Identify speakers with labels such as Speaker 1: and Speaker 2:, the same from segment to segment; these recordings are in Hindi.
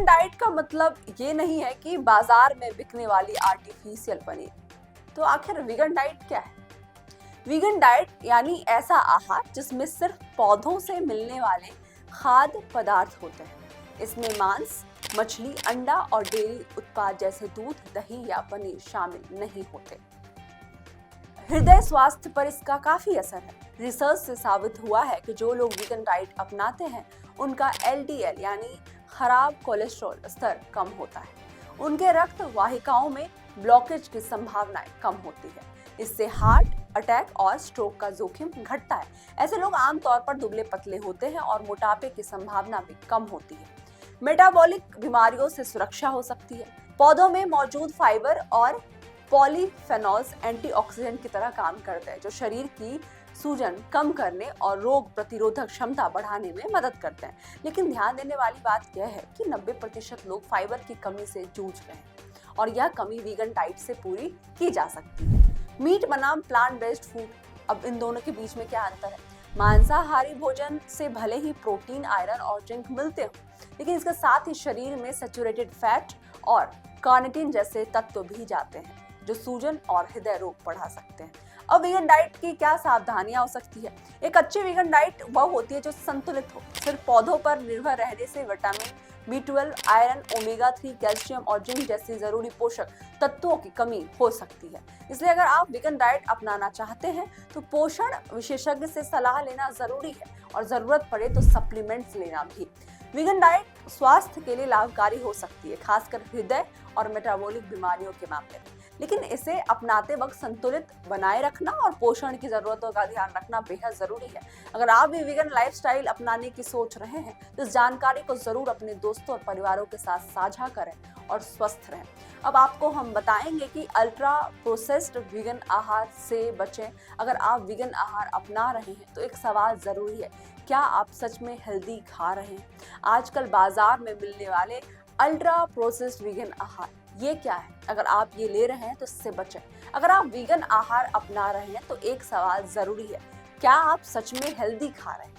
Speaker 1: वीगन डाइट का मतलब ये नहीं है कि बाजार में बिकने वाली आर्टिफिशियल पनीर। तो आखिर वीगन डाइट क्या है? वीगन डाइट यानी ऐसा आहार जिसमें सिर्फ पौधों से मिलने वाले खाद्य पदार्थ होते हैं। इसमें मांस, मछली, अंडा और डेयरी उत्पाद जैसे दूध, दही या पनीर शामिल नहीं होते। हृदय स्वास्थ्य पर इसका काफी असर है। रिसर्च से साबित हुआ है कि जो लोग वीगन डाइट अपनाते हैं उनका LDL यानी खराब कोलेस्ट्रॉल स्तर कम होता है। उनके रक्त वाहिकाओं में ब्लॉकेज की संभावनाएं कम होती है। इससे हार्ट अटैक और स्ट्रोक का जोखिम घटता है। ऐसे लोग आमतौर पर दुबले पतले होते हैं और मोटापे की संभावना भी कम होती है। मेटाबॉलिक बीमारियों से सुरक्षा हो सकती है। पौधों में मौजूद फाइबर और पॉलीफेनॉल्स एंटीऑक्सीडेंट की तरह काम करते हैं, जो शरीर की सूजन कम करने और रोग प्रतिरोधक क्षमता बढ़ाने में मदद करते हैं। लेकिन ध्यान देने वाली बात यह है कि 90% लोग फाइबर की कमी से जूझ रहे हैं और यह कमी वीगन डाइट से पूरी की जा सकती है। मीट बनाम प्लांट बेस्ड फूड, अब इन दोनों के बीच में क्या अंतर है? मांसाहारी भोजन से भले ही प्रोटीन, आयरन और जिंक मिलते हो, लेकिन इसके साथ ही शरीर में सैचुरेटेड फैट और कार्निटिन जैसे तत्व भी जाते हैं, जो सूजन और हृदय रोग बढ़ा सकते हैं। अब वीगन डाइट की क्या सावधानियां हो सकती है? एक अच्छी वीगन डाइट वह होती है जो संतुलित हो। सिर्फ पौधों पर निर्भर रहने से vitamin B12, iron, omega 3, calcium और जिंक जैसी जरूरी पोषक तत्वों की कमी हो सकती है। इसलिए अगर आप वीगन डाइट अपनाना चाहते हैं तो पोषण विशेषज्ञ से सलाह लेना जरूरी है और जरूरत पड़े तो सप्लीमेंट्स लेना भी। वीगन डाइट स्वास्थ्य के लिए लाभकारी हो सकती है, खासकर हृदय और मेटाबॉलिक बीमारियों के मामले में, लेकिन इसे अपनाते वक्त संतुलित बनाए रखना और पोषण की जरूरतों का ध्यान रखना बेहद जरूरी है। अगर आप भी वीगन लाइफस्टाइल अपनाने की सोच रहे हैं तो इस जानकारी को जरूर अपने दोस्तों और परिवारों के साथ साझा करें और स्वस्थ रहें। अब आपको हम बताएंगे कि अल्ट्रा प्रोसेस्ड वीगन आहार से बचें। अगर आप वीगन आहार अपना रहे हैं तो एक सवाल जरूरी है, क्या आप सच में हेल्दी खा रहे हैं? आजकल बाजार में मिलने वाले अल्ट्रा प्रोसेस्ड वीगन आहार ये क्या है? अगर आप ये ले रहे हैं तो इससे बचें। अगर आप वीगन आहार अपना रहे हैं तो एक सवाल जरूरी है, क्या आप सच में हेल्दी खा रहे हैं?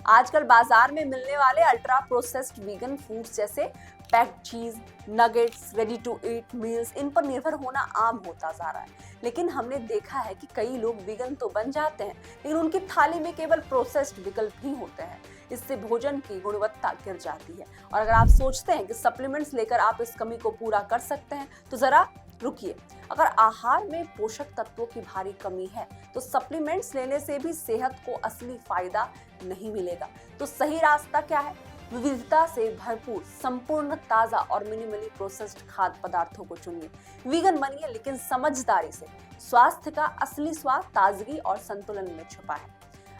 Speaker 1: आजकल बाजार में मिलने वाले अल्ट्रा प्रोसेस्ड वीगन फूड्स जैसे packed cheese, nuggets, ready to eat meals, इन पर निर्भर होना आम होता जा रहा है। लेकिन हमने देखा है कि कई लोग वीगन तो बन जाते हैं, लेकिन उनकी थाली में केवल प्रोसेस्ड विकल्प ही होते हैं। इससे भोजन की गुणवत्ता गिर जाती है। और अगर आप सोचते हैं कि सप्लीमेंट्स लेकर आप इस कमी को पूरा कर सकते हैं तो जरा रुकिए। अगर आहार में पोषक तत्वों की भारी कमी है तो सप्लीमेंट्स लेने से भी सेहत को असली फायदा नहीं मिलेगा। तो सही रास्ता क्या है? विविधता से भरपूर, संपूर्ण, ताजा और मिनिमली प्रोसेस्ड खाद्य पदार्थों को चुनिए। वीगन बनिए लेकिन समझदारी से। स्वास्थ्य का असली स्वाद ताजगी और संतुलन में छुपा है।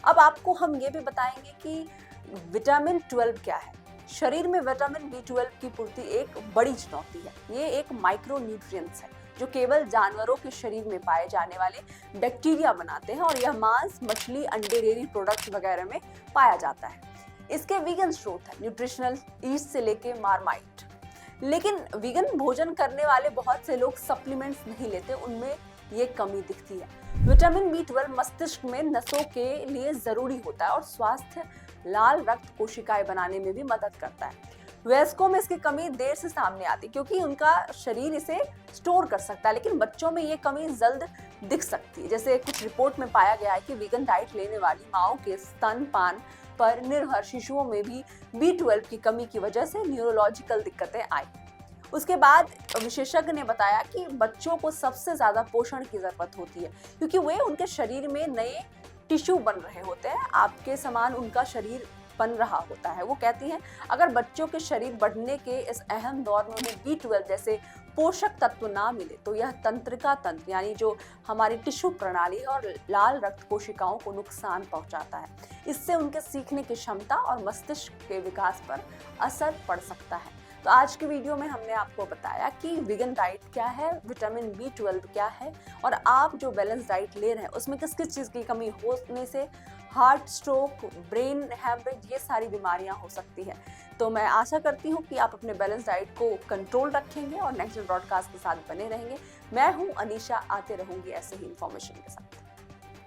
Speaker 1: अब आपको हम ये भी बताएंगे कि विटामिन 12 क्या है। शरीर में विटामिन B12 की पूर्ति एक बड़ी चुनौती है। ये एक माइक्रो न्यूट्रिएंट्स है जो केवल जानवरों के शरीर में पाए जाने वाले बैक्टीरिया बनाते हैं और यह मांस, मछली, अंडे, डेयरी प्रोडक्ट्स वगैरह में पाया जाता है। इसके वीगन स्रोत है न्यूट्रिशनल ईस्ट से लेके मार्माइट। लेकिन वीगन भोजन करने वाले बहुत से लोग सप्लीमेंट्स नहीं लेते, उनमें ये कमी दिखती है। विटामिन B12 मस्तिष्क में नसों के लिए जरूरी होता है और स्वास्थ्य लाल रक्त कोशिकाएं बनाने में भी मदद करता है। वयस्कों में इसकी कमी देर से सामने आती है क्योंकि उनका शरीर इसे स्टोर कर सकता है, लेकिन बच्चों में ये कमी जल्द दिख सकती है। जैसे कुछ रिपोर्ट में पाया गया है कि वीगन डाइट लेने वाली माओं के स्तनपान पर निर्भर शिशुओं में भी B12 की कमी की वजह से न्यूरोलॉजिकल दिक्कतें आई। उसके बाद विशेषज्ञ ने बताया कि बच्चों को सबसे ज्यादा पोषण की जरूरत होती है क्योंकि वे उनके शरीर में नए टिश्यू बन रहे होते हैं, आपके समान उनका शरीर बन रहा होता है। वो कहती हैं अगर बच्चों के शरीर बढ़ने के इस अहम दौर में उन्हें B12 जैसे पोषक तत्व ना मिले तो यह तंत्रिका तंत्र यानी जो हमारी टिश्यू प्रणाली और लाल रक्त कोशिकाओं को नुकसान पहुंचाता है। इससे उनके सीखने की क्षमता और मस्तिष्क के विकास पर असर पड़ सकता है। तो आज की वीडियो में हमने आपको बताया कि वीगन डाइट क्या है, विटामिन B12 क्या है और आप जो बैलेंस डाइट ले रहे हैं उसमें किस किस चीज़ की कमी होने से हार्ट, स्ट्रोक, ब्रेन हैमरेज, ये सारी बीमारियां हो सकती है। तो मैं आशा करती हूँ कि आप अपने बैलेंस डाइट को कंट्रोल रखेंगे और नेक्स्ट ब्रॉडकास्ट के साथ बने रहेंगे। मैं हूँ अनीशा, आते रहूंगी ऐसे ही इंफॉर्मेशन के साथ।